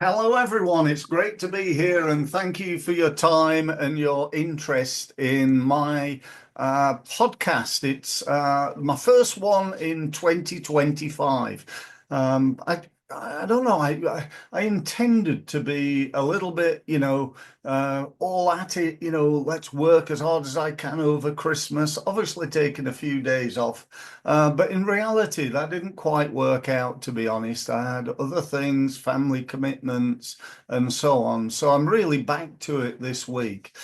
Hello, everyone. It's great to be here, and thank you for your time and your interest in my podcast. It's my first one in 2025. I don't know. I intended to be a little bit, all at it. Let's work as hard as I can over Christmas. Obviously, taking a few days off, but in reality, that didn't quite work out. To be honest, I had other things, family commitments, and so on. So I'm really back to it this week.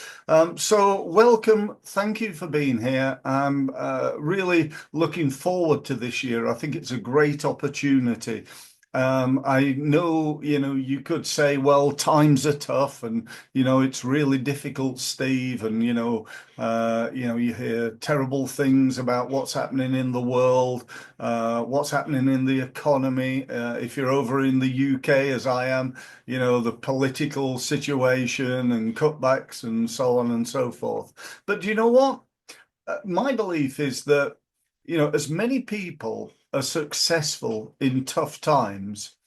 So welcome. Thank you for being here. I'm really looking forward to this year. I think it's a great opportunity. I know, you could say, well, times are tough and, it's really difficult, Steve. And, you hear terrible things about what's happening in the world, what's happening in the economy. If you're over in the UK, as I am, the political situation and cutbacks and so on and so forth. But do you know what? My belief is that, as many people are successful in tough times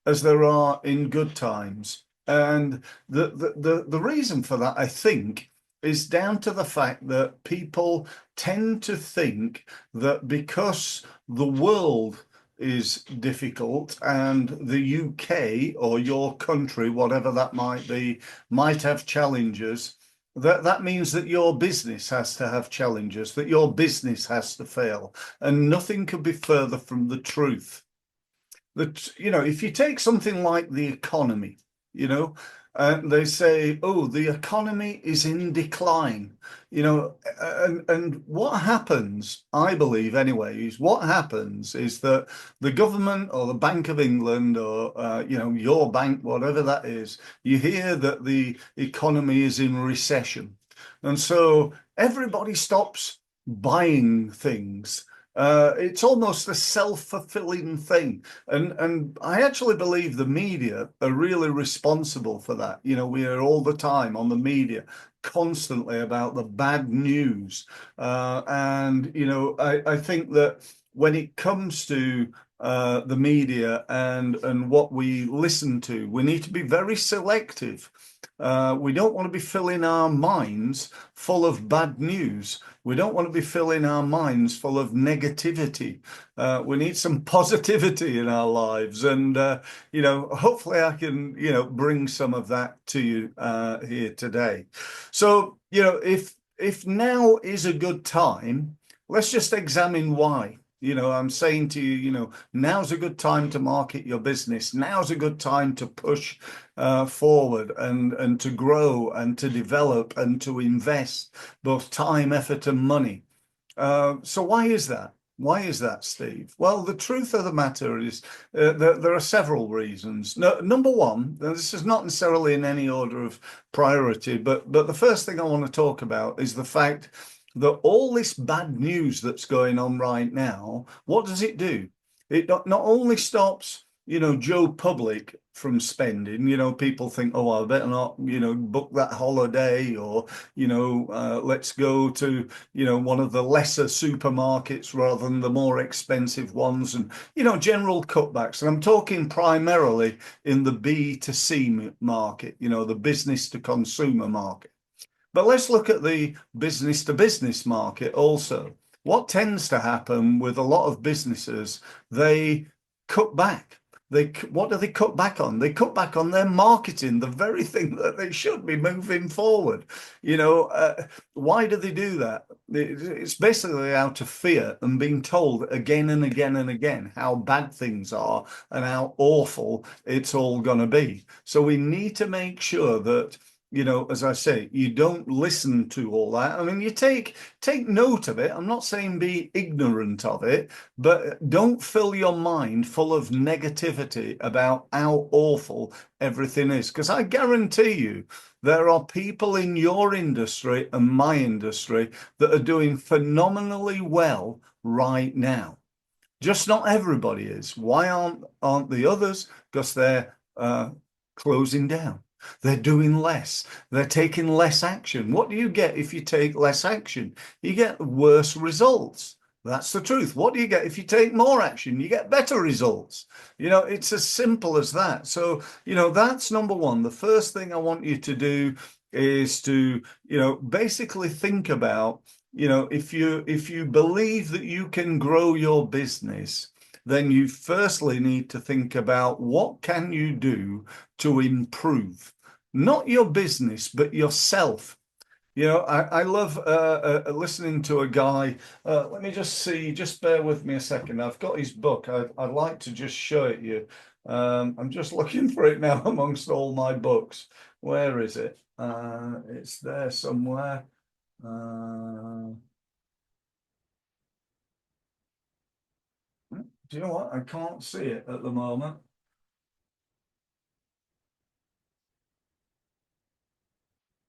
as there are in good times. And the reason for that, I think, is down to the fact that people tend to think that because the world is difficult and the UK or your country, whatever that might be, might have challenges, that means that your business has to have challenges, that your business has to fail. And nothing could be further from the truth. That, if you take something like the economy, they say, oh, the economy is in decline, and what happens, I believe anyway, is what happens is that the government or the Bank of England or, your bank, whatever that is, you hear that the economy is in recession. And so everybody stops buying things. It's almost a self-fulfilling thing. And I actually believe the media are really responsible for that. We hear all the time on the media constantly about the bad news. I think that when it comes to the media and what we listen to, we need to be very selective. We don't want to be filling our minds full of bad news. We don't want to be filling our minds full of negativity. We need some positivity in our lives. And, hopefully I can, bring some of that to you here today. So, if now is a good time, let's just examine why. I'm saying to you, now's a good time to market your business. Now's a good time to push forward and to grow and to develop and to invest both time, effort, and money. So why is that? Why is that, Steve? Well, the truth of the matter is there are several reasons. No, number one, and this is not necessarily in any order of priority, but the first thing I want to talk about is the fact that all this bad news that's going on right now, what does it do? It not only stops, Joe Public from spending. People think, oh, I better not, book that holiday or, let's go to, one of the lesser supermarkets rather than the more expensive ones and, general cutbacks. And I'm talking primarily in the B to C market, the business to consumer market. But let's look at the business to business market also. What tends to happen with a lot of businesses, they cut back. What do they cut back on? They cut back on their marketing, the very thing that they should be moving forward. Why do they do that? It's basically out of fear and being told again and again and again how bad things are and how awful it's all going to be. So we need to make sure that, as I say, you don't listen to all that. I mean, you take note of it. I'm not saying be ignorant of it, but don't fill your mind full of negativity about how awful everything is. Because I guarantee you, there are people in your industry and my industry that are doing phenomenally well right now. Just not everybody is. Why aren't the others? Because they're closing down. They're doing less. They're taking less action. What do you get if you take less action? You get worse results. That's the truth. What do you get if you take more action? You get better results. It's as simple as that. So, that's number one. The first thing I want you to do is to, basically think about, if you believe that you can grow your business, then you firstly need to think about what can you do to improve, not your business, but yourself. I love listening to a guy. Let me just see, just bear with me a second. I've got his book. I'd like to just show it you. I'm just looking for it now amongst all my books. Where is it? It's there somewhere. Uh, do you know what? I can't see it at the moment.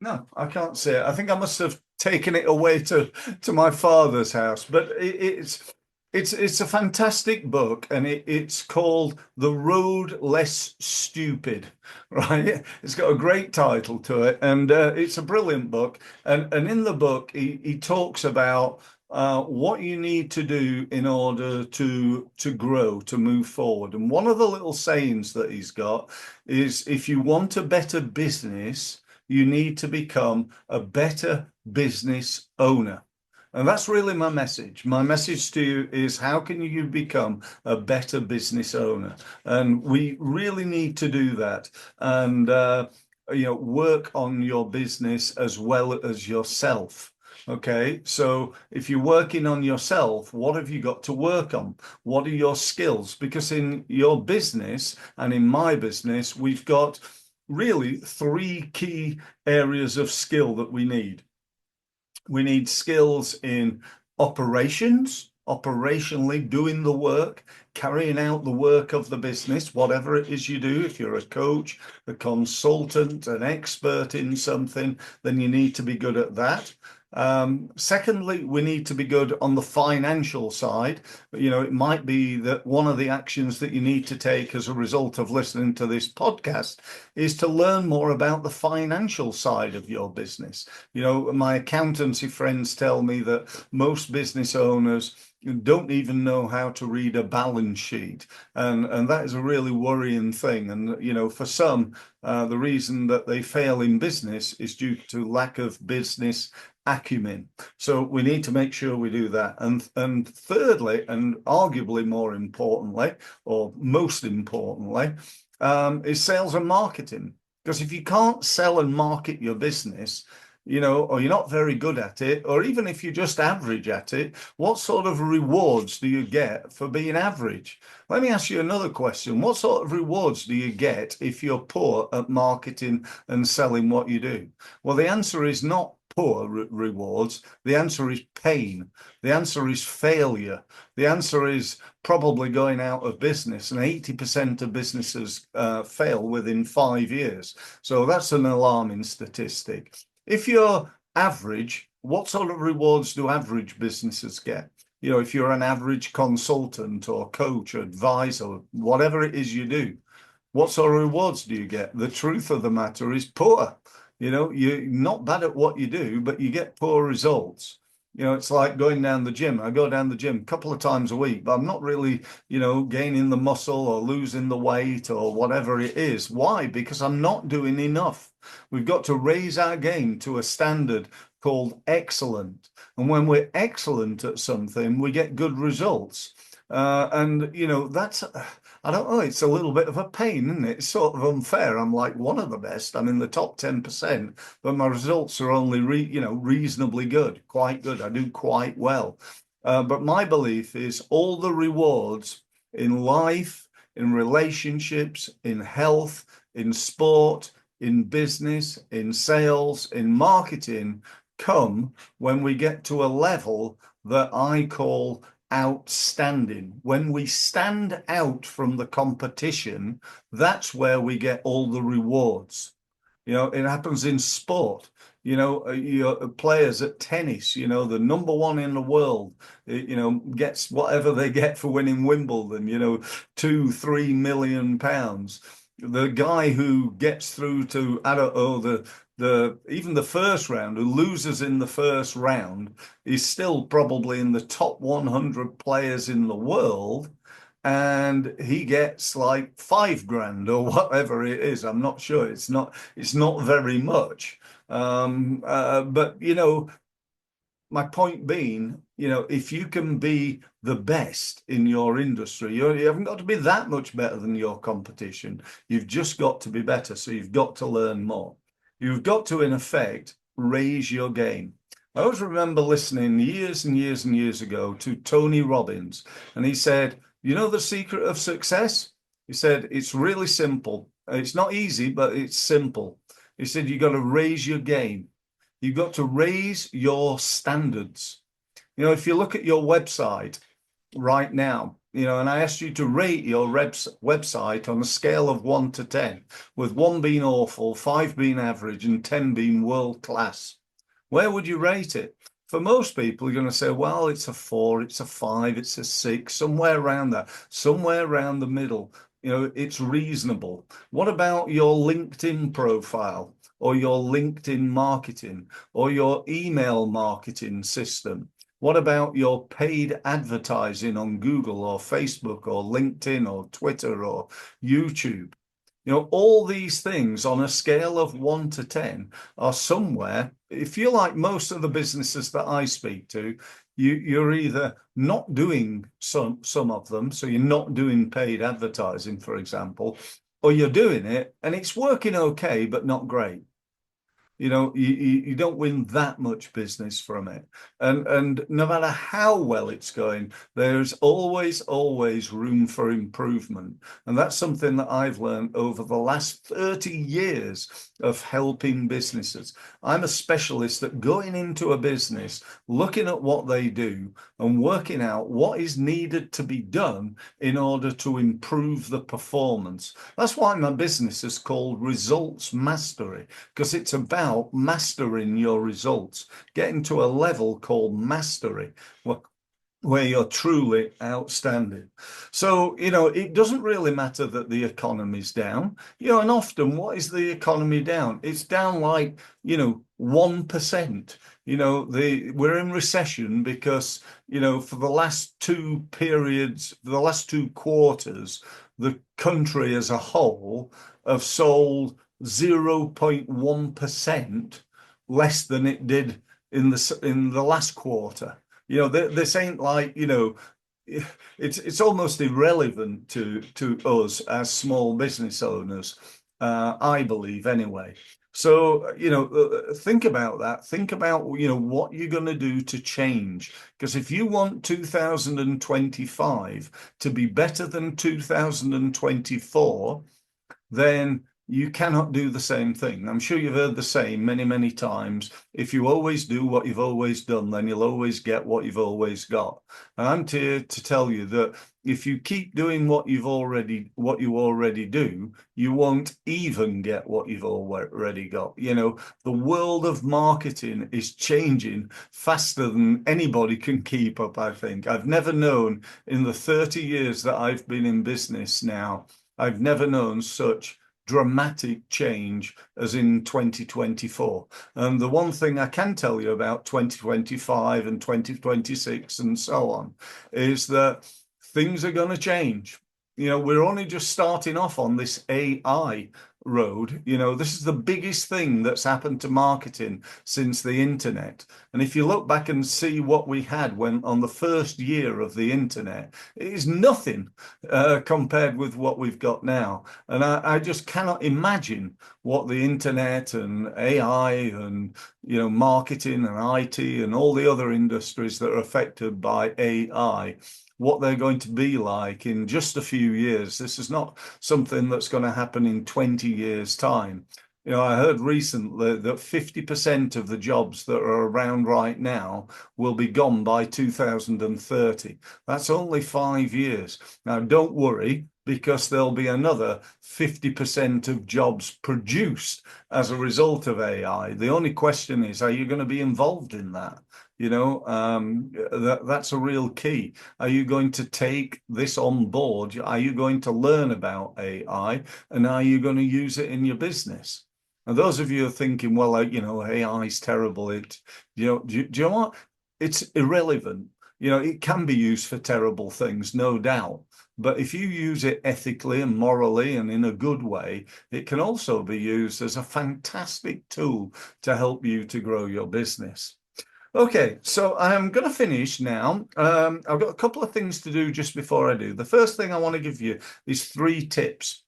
No, I can't see it. I think I must have taken it away to my father's house. But it's a fantastic book, and it's called The Road Less Stupid, right? It's got a great title to it, and it's a brilliant book. And in the book, he talks about what you need to do in order to grow, to move forward. And one of the little sayings that he's got is, if you want a better business, you need to become a better business owner. And that's really my message. My message to you is, how can you become a better business owner? And we really need to do that, and work on your business as well as yourself. Okay, so if you're working on yourself, what have you got to work on? What are your skills? Because in your business and in my business, we've got really three key areas of skill that we need. We need skills in operations, operationally doing the work, carrying out the work of the business, whatever it is you do. If you're a coach, a consultant, an expert in something, then you need to be good at that. Secondly, we need to be good on the financial side. It might be that one of the actions that you need to take as a result of listening to this podcast is to learn more about the financial side of your business. My accountancy friends tell me that most business owners don't even know how to read a balance sheet, and that is a really worrying thing. And for some, the reason that they fail in business is due to lack of business acumen. So we need to make sure we do that. And thirdly, and arguably more importantly, or most importantly, is sales and marketing. Because if you can't sell and market your business, or you're not very good at it, or even if you're just average at it, what sort of rewards do you get for being average? Let me ask you another question. What sort of rewards do you get if you're poor at marketing and selling what you do? Well, the answer is not poor rewards. The answer is pain. The answer is failure. The answer is probably going out of business, and 80% of businesses fail within 5 years. So that's an alarming statistic. If you're average, what sort of rewards do average businesses get? If you're an average consultant or coach or advisor, whatever it is you do, what sort of rewards do you get? The truth of the matter is poor. You're not bad at what you do, but you get poor results. It's like going down the gym. I go down the gym a couple of times a week, but I'm not really, gaining the muscle or losing the weight or whatever it is. Why? Because I'm not doing enough. We've got to raise our game to a standard called excellent. And when we're excellent at something, we get good results. That's, I don't know, it's a little bit of a pain, isn't it? It's sort of unfair. I'm like one of the best. I'm in the top 10%, but my results are only, reasonably good, quite good. I do quite well. But my belief is all the rewards in life, in relationships, in health, in sport, in business, in sales, in marketing come when we get to a level that I call outstanding. When we stand out from the competition, that's where we get all the rewards. It happens in sport. Your players at tennis, the number one in the world, gets whatever they get for winning Wimbledon, 2, 3 million pounds. The guy who gets through to, I don't know, even the first round, who loses in the first round, is still probably in the top 100 players in the world, and he gets like 5 grand or whatever it is. I'm not sure. It's not very much. But my point being, if you can be the best in your industry, you haven't got to be that much better than your competition. You've just got to be better. So you've got to learn more. You've got to, in effect, raise your game. I always remember listening years and years and years ago to Tony Robbins, and he said, the secret of success? He said, it's really simple. It's not easy, but it's simple. He said, you got to raise your game. You've got to raise your standards. If you look at your website right now, and I asked you to rate your website on a scale of 1 to 10, with 1 being awful, 5 being average, and 10 being world class, where would you rate it? For most people, you're going to say, well, it's a 4, it's a 5, it's a 6, somewhere around that, somewhere around the middle. It's reasonable. What about your LinkedIn profile, or your LinkedIn marketing, or your email marketing system? What about your paid advertising on Google or Facebook or LinkedIn or Twitter or YouTube? All these things on a scale of 1 to 10 are somewhere. If you're like most of the businesses that I speak to, you're either not doing some of them, so you're not doing paid advertising, for example, or you're doing it and it's working okay, but not great. You don't win that much business from it. And no matter how well it's going, there's always room for improvement. And that's something that I've learned over the last 30 years of helping businesses. I'm a specialist at going into a business, looking at what they do and working out what is needed to be done in order to improve the performance. That's why my business is called Results Mastery, because it's about mastering your results, getting to a level called mastery, where you're truly outstanding. So, it doesn't really matter that the economy's down, and often what is the economy down? It's down like, 1%. We're in recession because, for the last 2 quarters, the country as a whole have sold 0.1% less than it did in the last quarter. This ain't like, it's almost irrelevant to us as small business owners, I believe anyway. So, think about that. Think about, what you're going to do to change. Because if you want 2025 to be better than 2024, then you cannot do the same thing. I'm sure you've heard the saying many, many times. If you always do what you've always done, then you'll always get what you've always got. And I'm here to tell you that if you keep doing what you already do, you won't even get what you've already got. The world of marketing is changing faster than anybody can keep up, I think. I've never known, in the 30 years that I've been in business now, I've never known such dramatic change as in 2024. And the one thing I can tell you about 2025 and 2026 and so on is that things are going to change. We're only just starting off on this AI road. This is the biggest thing that's happened to marketing since the internet. And if you look back and see what we had when on the first year of the internet, it is nothing compared with what we've got now. And I just cannot imagine what the internet and AI and marketing and IT and all the other industries that are affected by AI, what they're going to be like in just a few years. This is not something that's going to happen in 20 years' time. I heard recently that 50% of the jobs that are around right now will be gone by 2030. That's only 5 years. Now, don't worry, because there'll be another 50% of jobs produced as a result of AI. The only question is, are you going to be involved in that? That's a real key. Are you going to take this on board? Are you going to learn about AI? And are you going to use it in your business? And those of you who are thinking, well, AI is terrible. Do you know what? It's irrelevant. It can be used for terrible things, no doubt. But if you use it ethically and morally and in a good way, it can also be used as a fantastic tool to help you to grow your business. Okay, so I'm going to finish now. I've got a couple of things to do just before I do. The first thing I want to give you is three tips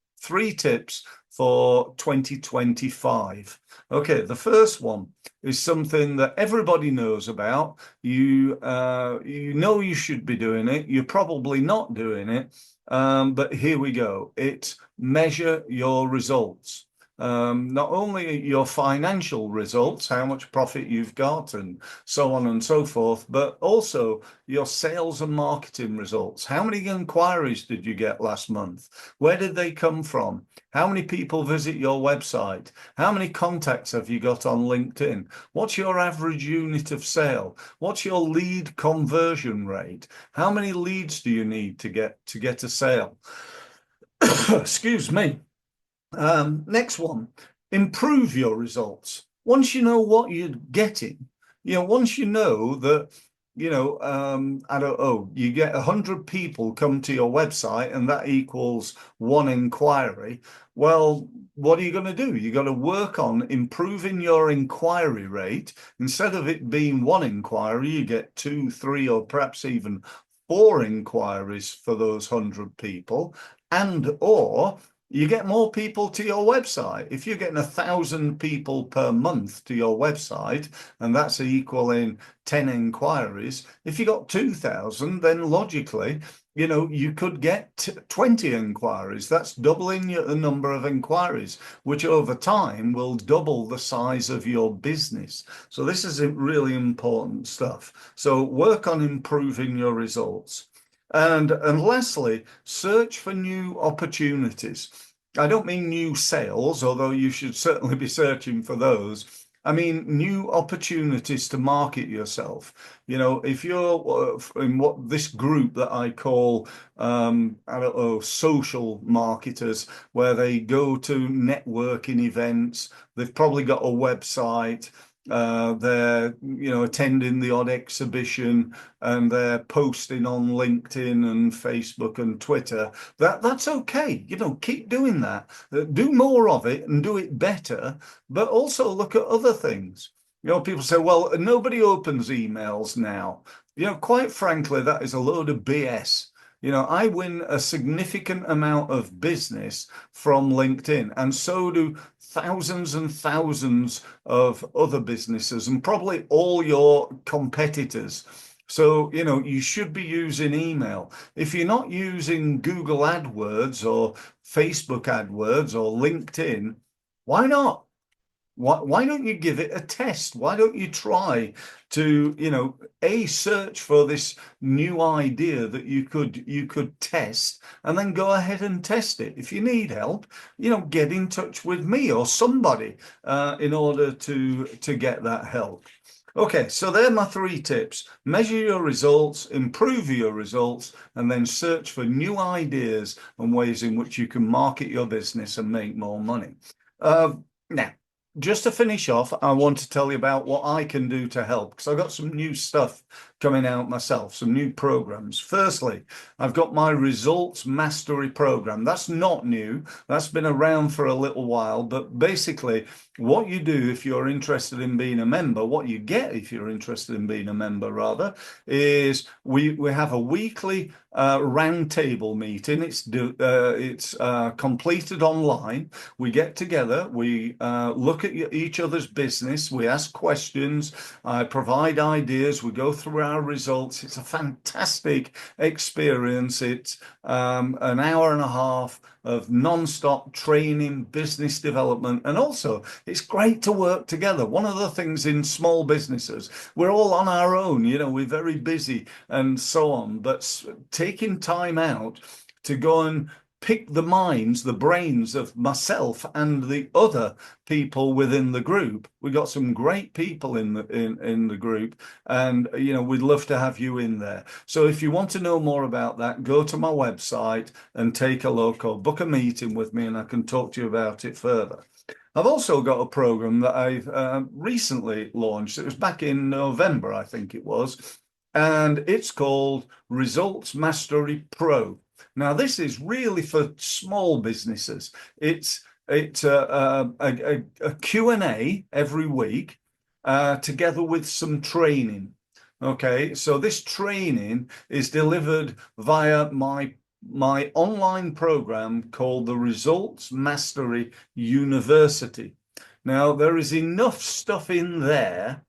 for 2025. Okay, the first one is something that everybody knows about. You know you should be doing it. You're probably not doing it, but here we go. It's measure your results. Not only your financial results, how much profit you've got, and so on and so forth, but also your sales and marketing results. How many inquiries did you get last month? Where did they come from? How many people visit your website? How many contacts have you got on LinkedIn? What's your average unit of sale? What's your lead conversion rate? How many leads do you need to get a sale? Excuse me. Next one, improve your results. Once you know what you're getting, once you know that, I don't know, you get 100 people come to your website and that equals one inquiry. Well, what are you going to do? You're going to work on improving your inquiry rate. Instead of it being one inquiry, you get two, three, or perhaps even four inquiries for those 100 people. And or you get more people to your website. If you're getting 1,000 people per month to your website, and that's equaling 10 inquiries, if you got 2,000, then logically, you could get 20 inquiries. That's doubling the number of inquiries, which over time will double the size of your business. So this is really important stuff. So work on improving your results. And lastly, search for new opportunities. I don't mean new sales, although you should certainly be searching for those. I mean, new opportunities to market yourself. If you're in what this group that I call, I don't know, social marketers, where they go to networking events, they've probably got a website, they're attending the odd exhibition, and they're posting on LinkedIn and Facebook and Twitter. That's okay. Keep doing that. Do more of it and do it better, but also look at other things. People say, well, nobody opens emails now. Quite frankly, that is a load of BS. I win a significant amount of business from LinkedIn, and so do thousands and thousands of other businesses, and probably all your competitors. So, you should be using email. If you're not using Google AdWords or Facebook AdWords or LinkedIn, why not? Why don't you give it a test? Why don't you try to, search for this new idea that you could test, and then go ahead and test it. If you need help, get in touch with me or somebody in order to get that help. Okay, so they're my three tips. Measure your results, improve your results, and then search for new ideas and ways in which you can market your business and make more money. Now, just to finish off, I want to tell you about what I can do to help, because I've got some new stuff coming out myself, some new programs. Firstly, I've got my results mastery program. That's not new. That's been around for a little while, but basically what you do if you're interested in being a member, what you get if you're interested in being a member rather, is we have a weekly roundtable meeting. It's completed online. We get together, we look at each other's business, we ask questions, I provide ideas, we go through our results. It's a fantastic experience. It's an hour and a half of non-stop training, business development, and also it's great to work together. One of the things in small businesses, we're all on our own, we're very busy and so on, but taking time out to go and pick the minds, the brains of myself and the other people within the group. We got some great people in the group, and we'd love to have you in there. So if you want to know more about that, go to my website and take a look, or book a meeting with me and I can talk to you about it further. I've also got a program that I've recently launched. It was back in November, I think it was, and it's called Results Mastery Pro. Now, this is really for small businesses. It's a Q&A every week, together with some training. Okay, so this training is delivered via my online program called the Results Mastery University. Now, there is enough stuff in there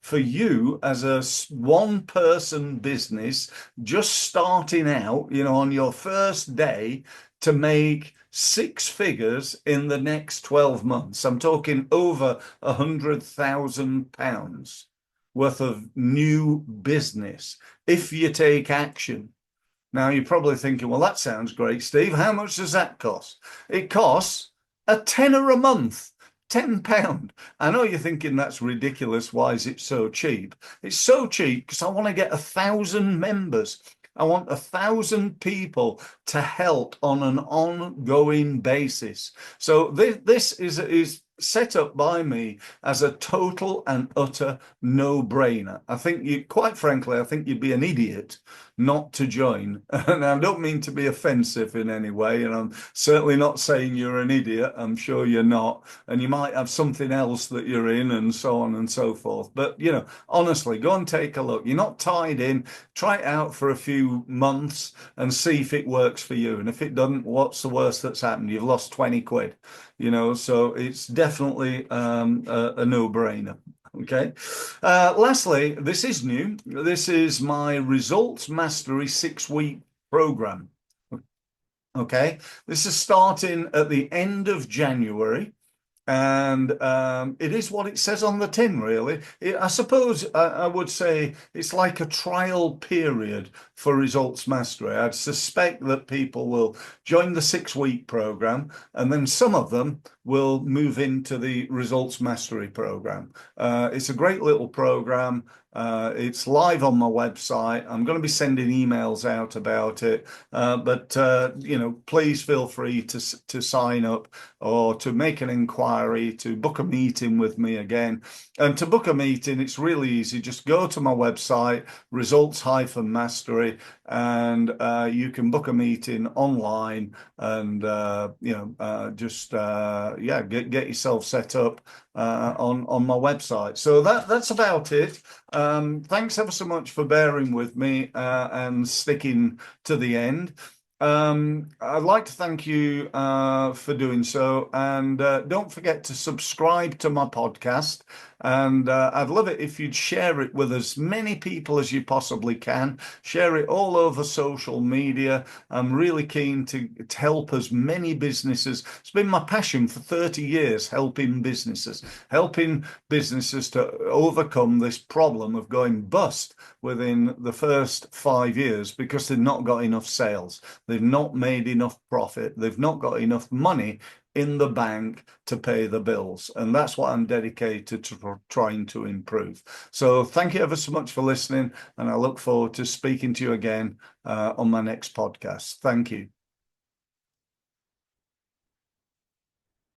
for you as a one person business just starting out, on your first day, to make six figures in the next 12 months. I'm talking over £100,000 worth of new business if you take action. Now, you're probably thinking, well, that sounds great, Steve. How much does that cost? It costs a tenner a month. £10. I know you're thinking that's ridiculous. Why is it so cheap? It's so cheap because I want to get 1,000 members. I want 1,000 people to help on an ongoing basis. So this is set up by me as a total and utter no-brainer. I think quite frankly, I think you'd be an idiot not to join. And I don't mean to be offensive in any way, and I'm certainly not saying you're an idiot. I'm sure you're not. And you might have something else that you're in, and so on and so forth. But, honestly, go and take a look. You're not tied in. Try it out for a few months and see if it works for you. And if it doesn't, what's the worst that's happened? You've lost 20 quid, so it's definitely a no-brainer. Okay. Lastly, this is new. This is my Results Mastery 6-week program. Okay. This is starting at the end of January. And it is what it says on the tin, really. I suppose I would say it's like a trial period for Results Mastery. I'd suspect that people will join the 6-week program, and then some of them will move into the Results Mastery program. It's a great little program. It's live on my website. I'm going to be sending emails out about it, but please feel free to sign up or to make an inquiry, to book a meeting with me again. And to book a meeting, it's really easy. Just go to my website, results-mastery, and you can book a meeting online and get yourself set up on my website. So that's about it. Thanks ever so much for bearing with me and sticking to the end. I'd like to thank you for doing so, and don't forget to subscribe to my podcast. And I'd love it if you'd share it with as many people as you possibly can. Share it all over social media. I'm really keen to help as many businesses. It's been my passion for 30 years, helping businesses to overcome this problem of going bust within the first 5 years because they've not got enough sales. They've not made enough profit. They've not got enough money in the bank to pay the bills. And that's what I'm dedicated to trying to improve. So thank you ever so much for listening. And I look forward to speaking to you again on my next podcast. Thank you.